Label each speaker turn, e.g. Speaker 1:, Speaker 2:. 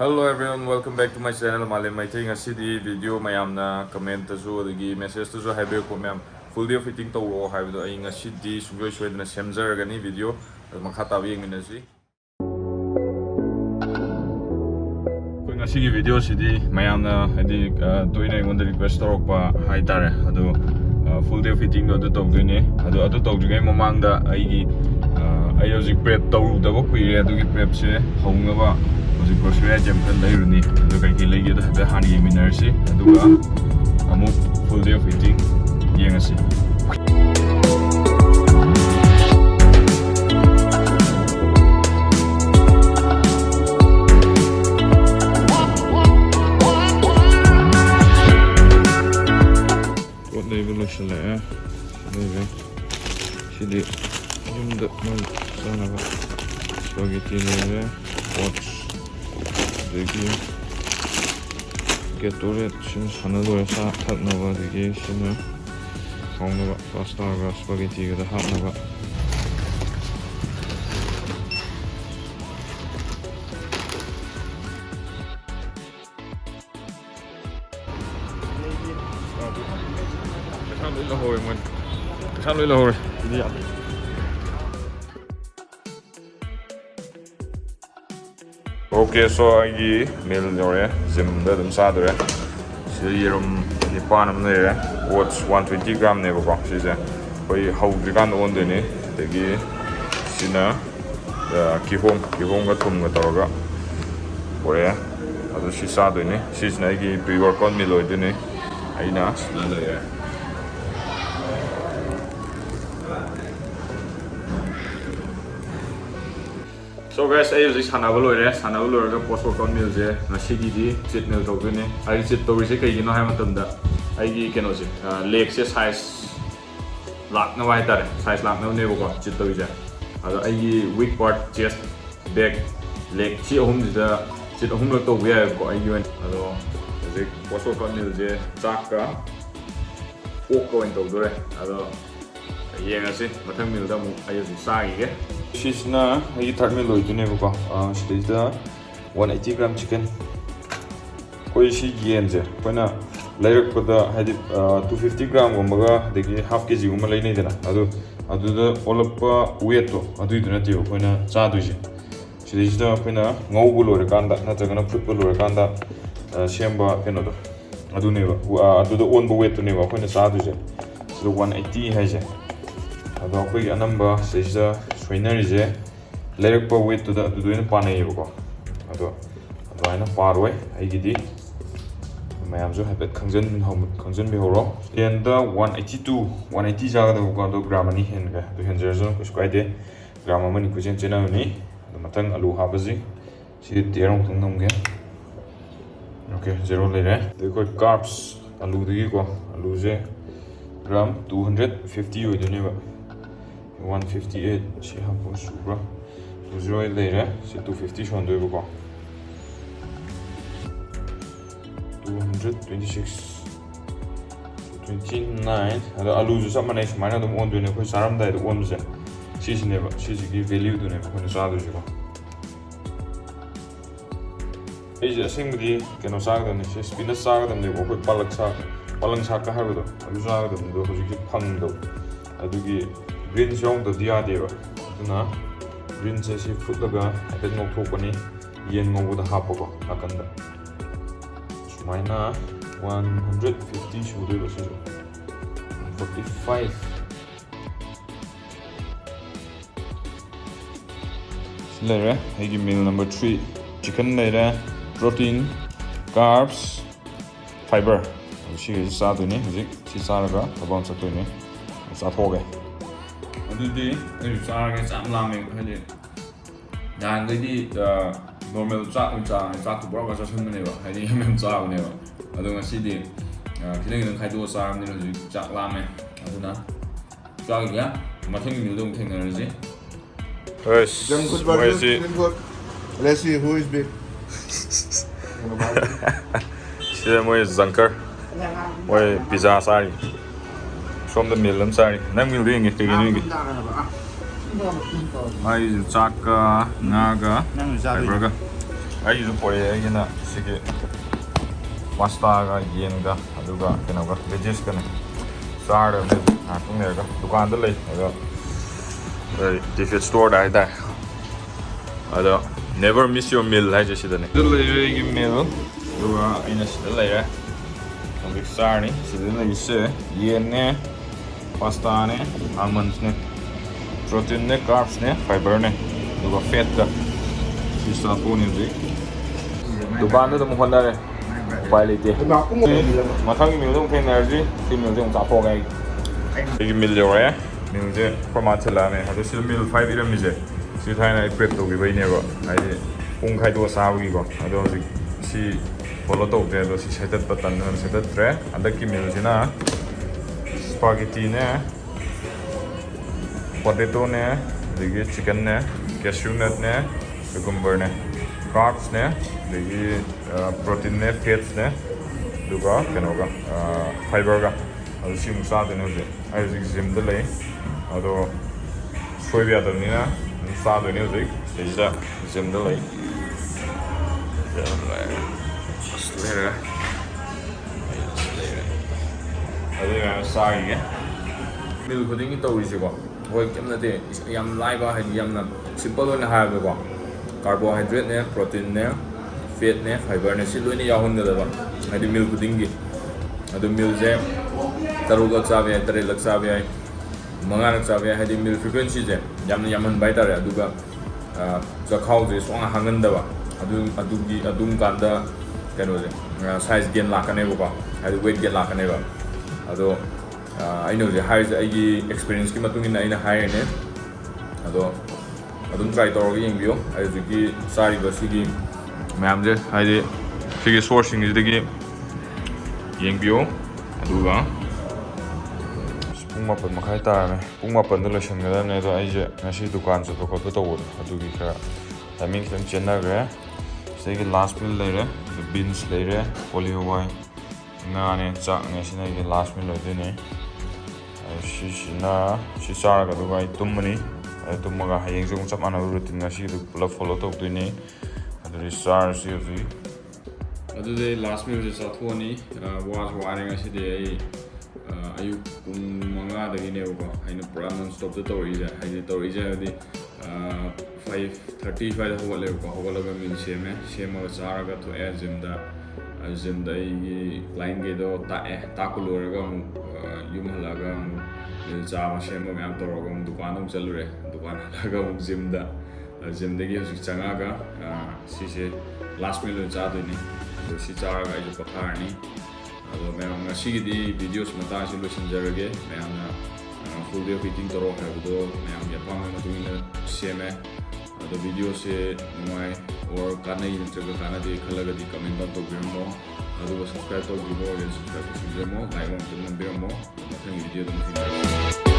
Speaker 1: Hello everyone, welcome back to my channel. Malim Maithai ngasidi video mayamna comment tasu adagi message tasu haibeko mayam full day fitting tawro haibdo ai ngasidi sujoi soidana semjaragani video makha tabi yengminasi. Koi ngasigi video sidi mayamna hadi toina ingonda request torokpa haitare adu full day fitting do adu tawdine adu tawdrigai mamangda aigi ai hojik prep tawrudaba kuire adugi prep se hongnaba hojik grocery item kan leiruni adu kai legi da habe hani yeminarsi aduga amuk full day fitting yengasi. What they will look like Sidi yumda mal sana spaghetti lere watch degi getore şimdi sana doğru sa tatnova degi şimdi onunla pasta ve spaghetti gibi hatnova Kasam lui lahore Okay, so I meal dore zim da dum sa dore si yerum ni panam ne oats 120 gram ne ba si je koi hau gan on de ne degi sina ki hom ga thum ga toroga ore adu si sa de ne si na gi pre workout meal oi de ne aina na le So guys, I use sanabalo post workout meal je ngasigi di cheat meal tawdune ai cheat tawrise kaigino hai matamda aigi keno je leg se size lakna wai tare size lakna ne ko cheat tawise ado aigi weak part chest back leg chi ahum da cheat ahum lak tawbe ai ko aigi wen ado je post workout meal je chaka ok in tawdure ado yengasi mathang meal da mu ai ju sa gi ge Shisna, I third meal loy tune ko. She the 180 gram chicken. Koi shi yen je. Koina layer ko da hadi 250 gram gombaga degi half kg gomba lai nei dena. Adu da olapa weight to adu iduna tio koina cha du je. She da koina ngau bu lore kanda na ta gana football lore kanda shemba keno do. Adu ne ba adu da on bu weight to ne ba koina cha du je. So 180 hai je. Adu koi anamba se da Trainer is a lyric weight to the doing Pana Yoga. I know far away. I did it. My arms have a consume behoro. And the 180 Zaga the Grammy and the Henderson was quite a grammar money cuisine generally. The Matang Alu Habazi. See the Deron Tunga. Okay, 0 later. They got carbs. Alu the Yugo. Aluze gram 250 with the never. 158 she have sugar. 0 later, she 250 shown the go. 226 29 I lose some money mine of the one doing a saram that one was she's never she's give value to never when it's other go. Is a singly can osag than she's been a saga than they work with Palang Saka Hardo. I was out of the Pando. I do Green song the dia deva. Na green says he put the gun, I did not talk on it, yen with the hapogo, Akanda. Smina 150 should do 45. Later, I give meal number 3 chicken later, protein, carbs, fiber. She is Saduni, she's Saraga, about Satuni, Satoge. Today, I'm sorry, I'm laughing. Then the normal chat to broke as a never. I didn't talk never. I don't see the killing the Kaido Sam, Jack Lame. I don't know. Talk, yeah, nothing you don't think there is it. First,
Speaker 2: Let's see who is big.
Speaker 1: Where is Zanker? Where Pizza Sari? From the mill, I'm sorry. I'm doing it again. I use Chaka, Naga, Burger. ꯑꯩꯒꯤꯁꯨ ꯄꯣꯔꯛꯑꯦ ꯑꯩꯒꯤꯅ ꯁꯤꯒꯤ ꯄꯥꯁꯇꯥꯒ ꯌꯦꯟꯒ ꯑꯗꯨꯒ ꯀꯩꯅꯣꯒ ꯚꯦꯖꯤꯁꯀꯅꯦ ꯆꯥꯔꯗꯕꯅꯤ ꯉꯥꯏꯍꯥꯛꯇꯪ ꯂꯩꯔꯒ ꯗꯨꯀꯥꯟꯗ ꯂꯩ ꯑꯗꯣ ꯇꯤꯐꯤꯠ ꯁ꯭ꯇꯣꯔꯗ ꯍꯥꯏꯇꯥꯔꯦ ꯑꯗꯣ ꯅꯦꯚꯔ ꯃꯤꯁ ꯌꯣꯔ ꯃꯤꯜ ꯍꯥꯏꯁꯦ ꯁꯤꯗꯅꯦ ꯁꯤꯗ ꯂꯩꯔꯦ ꯑꯩꯒꯤ ꯃꯤꯜ ꯑꯗꯨꯒ ꯑꯩꯅ ꯁꯤꯗ ꯂꯩꯔꯦ ꯍꯧꯖꯤꯛ ꯆꯥꯔꯅꯤ ꯁꯤꯗ ꯂꯩꯔꯤꯁꯦ ꯌꯦꯟꯅꯦ ꯄꯥꯁꯇꯥꯅꯦ ꯑꯥꯜꯃꯟꯁꯅꯦ ꯄ꯭ꯔꯣꯇꯤꯟꯅꯦ ꯀꯥꯔꯞꯁꯅꯦ ꯐꯥꯏꯕꯔꯅꯦ ꯑꯗꯨꯒ ꯐꯦꯠꯀ ꯁꯤ ꯆꯥꯊꯣꯛꯑꯅꯤ ꯍꯧꯖꯤꯛ ꯗꯨꯀꯥꯟꯗ ꯑꯗꯨꯝ ꯍꯣꯠꯅꯔꯦ ꯎꯄꯥꯏ ꯂꯩꯇꯦ ꯃꯊꯪꯒꯤ ꯃꯤꯜꯗ ꯑꯃꯨꯛ ꯊꯦꯡꯅꯔꯁꯤ ꯁꯤ ꯃꯤꯜꯁꯦ ꯑꯃꯨꯛ ꯆꯥꯊꯣꯛꯑꯒ ꯑꯩꯒꯤ ꯃꯤꯜ ꯌꯧꯔꯛꯑꯦ ꯃꯤꯜꯁꯦ ꯐꯣꯔꯃꯥꯠ ꯊꯤꯜꯂꯛꯑꯃꯦ ꯑꯗꯣ ꯁꯤꯗ ꯃꯤꯜ 5 ꯏꯔꯝꯃꯤꯁꯦ ꯁꯤ ꯊꯥꯏꯅ ꯑꯩ ꯄ꯭ꯔꯦꯞ ꯇꯧꯈꯤꯕꯩꯅꯦꯕ ꯍꯥꯏꯗꯤ ꯄꯨꯡ ꯈꯥꯏꯗꯣꯛꯑ ꯆꯥꯕꯒꯤꯀꯣ ꯑꯗꯣ ꯍꯧꯖꯤꯛ ꯁꯤ ꯐꯣꯂꯣ ꯇꯧꯗ꯭ꯔꯦ ꯑꯗꯣ ꯁꯤ ꯁꯦꯠꯇꯠꯄ ꯇꯟꯗꯅ ꯁꯦꯠꯇꯠꯇ꯭ꯔꯦ ꯍꯟꯗꯛꯀꯤ ꯃꯤꯜꯁꯤꯅ ꯁ꯭ꯄꯥꯒꯦꯇꯤꯅꯦ ꯄꯣꯇꯦꯇꯣꯅꯦ ꯑꯗꯒꯤ ꯆꯤꯛꯀꯟꯅꯦ ꯀꯦꯁ꯭ꯌꯨ ꯅꯠꯅꯦ ꯀꯨꯀꯨꯝꯕꯔꯅꯦ ꯀꯥꯔꯞꯁꯅꯦ ꯑꯗꯒꯤ ꯄ꯭ꯔꯣꯇꯤꯟꯅꯦ ꯐꯦꯠꯁꯅꯦ ꯑꯗꯨꯒ ꯀꯩꯅꯣꯒ ꯐꯥꯏꯕꯔꯒ ꯑꯗꯨ ꯁꯤꯃꯨꯛ ꯆꯥꯗꯣꯏꯅꯦ ꯍꯧꯖꯤꯛ ꯑꯩ ꯍꯧꯖꯤꯛ ꯖꯤꯝꯗ ꯂꯩ ꯑꯗꯣ ꯁꯣꯏꯕ ꯌꯥꯗꯕꯅꯤ나 ꯑꯗꯨꯝ ꯆꯥꯗꯣꯏꯅꯦ ꯍꯧꯖꯤꯛ ꯁꯤꯗꯩꯁꯤꯗ ꯖꯤꯝꯗ ꯂꯩ ꯂꯩꯔꯦ ꯑꯗꯨ ꯃꯌꯥꯝ ꯆꯥꯈꯤꯒꯦ ꯃꯤꯜ ꯈꯨꯗꯤꯡꯒꯤ ꯇꯧꯔꯤꯁꯦꯀꯣ ꯍꯣꯏ ꯀꯩꯝ ꯅꯠꯇꯦ ꯌꯥꯝ ꯂꯥꯏꯕ ꯍꯥꯏꯗꯤ ꯌꯥꯝꯅ ꯁꯤꯝꯄꯜ ꯑꯣꯏꯅ ꯍꯥꯏꯔꯕꯗꯀꯣ ꯀꯥꯔꯕꯣꯍꯥꯏꯗ꯭ꯔꯦꯠꯅꯦ ꯄ꯭ꯔꯣꯇꯤꯟꯅꯦ ꯐꯦꯠꯅꯦ ꯐꯥꯏꯕꯔꯅꯦ ꯁꯤ ꯂꯣꯏꯅ ꯌꯥꯎꯍꯟꯒꯗꯕ ꯍꯥꯏꯗꯤ ꯃꯤꯜ ꯈꯨꯗꯤꯡꯒꯤ ꯑꯗꯨ ꯃꯤꯜꯁꯦ 6ꯂꯛ ꯆꯥꯕ ꯌꯥꯏ 8ꯂꯛ ꯆꯥꯕ ꯌꯥꯏ 5ꯂꯛ ꯆꯥꯕ ꯌꯥꯏ ꯍꯥꯏꯗꯤ ꯃꯤꯜ ꯐ꯭ꯔꯤꯀ꯭ꯋꯦꯟꯁꯤꯁꯦ ꯌꯥꯝꯅ ꯌꯥꯝꯍꯟꯕ ꯍꯥꯏꯇꯥꯔꯦ ꯑꯗꯨꯒ ꯆꯈꯥꯎꯁꯦ ꯁꯨꯡꯍꯥꯡ ꯍꯥꯡꯍꯟꯗꯕ ꯑꯗꯨꯝ ꯀꯥꯟꯗ ꯀꯩꯅꯣꯁꯦ ꯁꯥꯏꯖ ꯒꯦꯟ ꯂꯥꯛꯀꯅꯦꯕꯀꯣ ꯍꯥꯏꯗꯤ ꯋꯦꯠ ꯒꯦꯟ ꯂꯥꯛꯀꯅꯦꯕ ꯑꯗꯣ ꯑꯩꯅ ꯍꯧꯖꯤꯛ ꯍꯥꯏꯔꯤꯁꯦ ꯑꯩꯒꯤ ꯑꯦꯛꯁꯄꯤꯔꯤꯌꯦꯟꯁꯀꯤ ꯃꯇꯨꯡ ꯏꯟꯅ ꯑꯩꯅ ꯍꯥꯏꯔꯤꯅꯦ ꯑꯗꯣ ꯑꯗꯨꯝ ꯇ꯭ꯔꯥꯏ ꯇꯧꯔꯒ ꯌꯦꯡꯕꯤꯌꯨ ꯑꯩ ꯍꯧꯖꯤꯛꯀꯤ ꯆꯥꯔꯤꯕ ꯁꯤꯒꯤ ꯃꯌꯥꯝꯁꯦ ꯍꯥꯏꯗꯤ ꯁꯤꯒꯤ ꯁꯣꯔꯁꯁꯤꯡꯁꯤꯗꯒꯤ ꯌꯦꯡꯕꯤꯌꯨ ꯑꯗꯨꯒ ꯄꯨꯡ 8 ꯃꯈꯥꯏ ꯇꯥꯔꯝꯃꯦ ꯄꯨꯡ 8ꯗ ꯂꯣꯏꯁꯤꯟꯒꯗꯕꯅꯦ ꯑꯗꯣ ꯑꯩꯁꯦ ꯉꯁꯤ ꯗꯨꯀꯥꯟ ꯆꯠꯄ ꯈꯣꯠꯄ ꯇꯧꯕꯗꯣ ꯑꯗꯨꯒꯤ ꯈꯔ ꯇꯥꯏꯃꯤꯡ ꯈꯤꯇꯪ ꯆꯦꯟꯅꯈ꯭ꯔꯦ ꯁꯤꯗꯒꯤ ꯂꯥꯁ ꯃꯤꯜ ꯂꯩꯔꯦ ꯕꯤꯟꯁ ꯂꯩꯔꯦ ꯀꯣꯂꯤ ꯍꯋꯥꯏ ꯉꯥꯅꯦ ꯆꯥꯛꯅꯦ ꯁꯤꯅ ꯑꯩꯒꯤ ꯂꯥꯁ ꯃꯤꯜ ꯑꯣꯏꯗꯣꯏꯅꯦ ꯁꯤꯁꯤꯅ ꯁꯤ ꯆꯥꯔꯒ ꯑꯗꯨꯒ ꯑꯩ ꯇꯨꯝꯃꯅꯤ ꯇꯨꯝꯃꯒ ꯍꯌꯦꯡꯁꯨ ꯑꯃꯨꯛ ꯆꯞ ꯃꯥꯟꯅꯕ ꯔꯨꯇꯤꯟ ꯉꯁꯤꯗꯨ ꯄꯨꯂꯞ ꯐꯣꯂꯣ ꯇꯧꯗꯣꯏꯅꯤ ꯑꯗꯨꯗꯤ ꯆꯥꯔꯁꯤ ꯍꯧꯖꯤꯛ ꯑꯗꯨꯗꯤ ꯂꯥꯁ ꯃꯤꯜꯁꯦ ꯆꯥꯊꯣꯛꯑꯅꯤ ꯋꯥꯁꯨ ꯋꯥꯔꯦ ꯉꯁꯤꯗꯤ ꯑꯩ ꯑꯌꯨꯛ ꯄꯨꯡ 5ꯗꯒꯤꯅꯦꯕꯀோ ꯑꯩꯅ ꯄꯨꯔꯥ ꯅꯟ ꯁ꯭ꯇꯣꯞꯇ ꯇꯧꯔꯛꯏꯁꯦ ꯍꯥꯏꯗꯤ 5:30 ꯁ꯭ꯋꯥꯏꯗ ꯍꯧꯒꯠꯂꯦꯕꯀꯣ ꯍꯧꯒꯠꯂꯒ ꯃꯤꯜ ꯁꯦꯝꯃꯒ ꯆꯥꯔꯒ ꯊꯣꯛꯑꯦ ꯖꯤꯝꯗ ꯑꯩꯒꯤ ꯀ꯭ꯂꯥꯏꯟꯒꯩꯗꯣ ꯇꯥꯛꯄ ꯂꯣꯏꯔꯒ ꯑꯃꯨꯛ ꯌꯨꯝ ꯍꯜꯂꯛꯑꯒ ꯑꯃꯨꯛ ꯃꯤꯜ ꯆꯥꯕ ꯁꯦꯝꯕ ꯃꯌꯥꯝ ꯇꯧꯔꯒ ꯑꯃꯨꯛ ꯗꯨꯀꯥꯟꯗ ꯑꯃꯨꯛ ꯆꯠꯂꯨꯔꯦ ꯗꯨꯀꯥꯟ ꯍꯜꯂꯛꯑꯒ ꯑꯃꯨꯛ ꯖꯤꯝꯗꯒꯤ ꯍꯧꯖꯤꯛ ꯆꯪꯉꯛꯑꯒ ꯁꯤꯁꯦ ꯂꯥꯁ ꯃꯤꯜ ꯑꯣꯏꯅ ꯆꯥꯗꯣꯏꯅꯤ ꯑꯗꯣ ꯁꯤ ꯆꯥꯔꯒ ꯑꯩꯁꯨ ꯄꯣꯊꯥꯔꯅꯤ ꯑꯗꯣ ꯃꯌꯥꯝ ꯉꯁꯤꯒꯤꯗꯤ ꯚꯤꯗꯤꯑꯣꯁꯤ ꯃꯇꯥꯡꯁꯤ ꯂꯣꯏꯁꯤꯟꯖꯔꯒꯦ ꯃꯌꯥꯝꯅ ꯐꯨꯜ ꯗꯦ ꯐꯤꯇꯤꯡ ꯇꯧꯔꯣ ꯍꯥꯏꯕꯗꯣ ꯃꯌꯥꯝꯒꯤ ꯑꯄꯥꯝꯕꯒꯤ ꯃꯇꯨꯡ ꯏꯟꯅ ꯁꯦꯝꯃꯦ ꯑꯗꯣ ꯚꯤꯗꯤꯑꯣꯁꯦ ꯅꯨꯡꯉꯥꯏ ꯑꯣꯔ ꯀꯥꯟꯅꯩ ꯅꯠꯇ꯭ꯔꯒ ꯀꯥꯟꯅꯗꯦ ꯈꯜꯂꯒꯗꯤ ꯀꯃꯦꯟ ꯇꯧꯕꯤꯔꯝꯃꯣ ꯑꯗꯨꯒ ꯁꯕꯁꯀ꯭ꯔꯥꯏꯕ ꯇꯧꯕꯤꯕ ꯑꯣꯏꯔꯒꯗꯤ ꯁꯕꯁꯀ꯭ꯔꯥꯏꯕ ꯇꯧꯕꯤꯔꯝꯃꯣ ꯂꯥꯏꯛ ꯑꯃ ꯅꯝꯕꯤꯔꯝꯃꯣ ꯃꯊꯪꯒꯤ ꯚꯤꯗꯤꯑꯣꯗ ꯑꯃꯨꯛ ꯊꯦꯡꯅꯔꯁꯤ